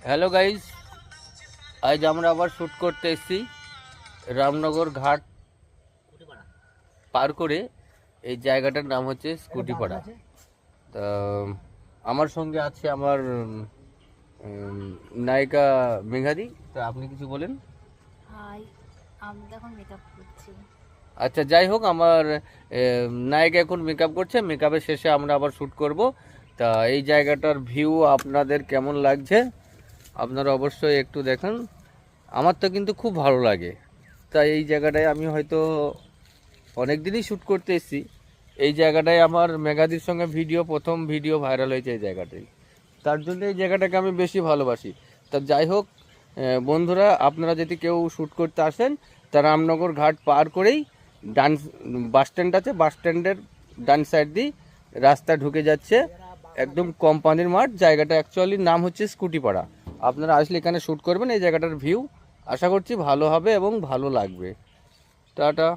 Hello guys, আজ আমরা আবার শ্যুট করতে এসেছি রামনগর ঘাট পার করে। এই জায়গাটার নাম হচ্ছে স্কুটিপাড়া। তা আমার সঙ্গে আছে আমার নায়িকা মেঘাদি। তা আপনি কিছু বলেন। হাই, আমি তো এখন মেকআপ করছি। আচ্ছা, যাই হোক, আমার নায়িকা এখন মেকআপ করছে। মেকআপের শেষে আমরা আবার শ্যুট করব। তা এই জায়গাটার ভিউ আপনাদের কেমন লাগছে আপনারা অবশ্যই একটু দেখেন। আমার তো কিন্তু খুব ভালো লাগে। তাই এই জায়গাটায় আমি হয়তো অনেক দিনই শ্যুট করতে এসেছি। এই জায়গাটায় আমার মেঘাদির সঙ্গে প্রথম ভিডিও ভাইরাল হয়েছে এই জায়গাটাই। তার জন্য এই জায়গাটাকে আমি বেশি ভালোবাসি। তা যাই হোক, বন্ধুরা, আপনারা যদি কেউ শ্যুট করতে আসেন, তা রামনগর ঘাট পার করেই ডান বাস স্ট্যান্ড আছে, বাস স্ট্যান্ডের ডান সাইড দিয়ে রাস্তা ঢুকে যাচ্ছে একদম কোম্পানির মাঠ। জায়গাটা অ্যাকচুয়ালি নাম হচ্ছে স্কুটিপাড়া। আপনারা আসলে এখানে শ্যুট করবেন। এই জায়গাটার ভিউ আশা করছি ভালো হবে এবং ভালো লাগবে। টাটা।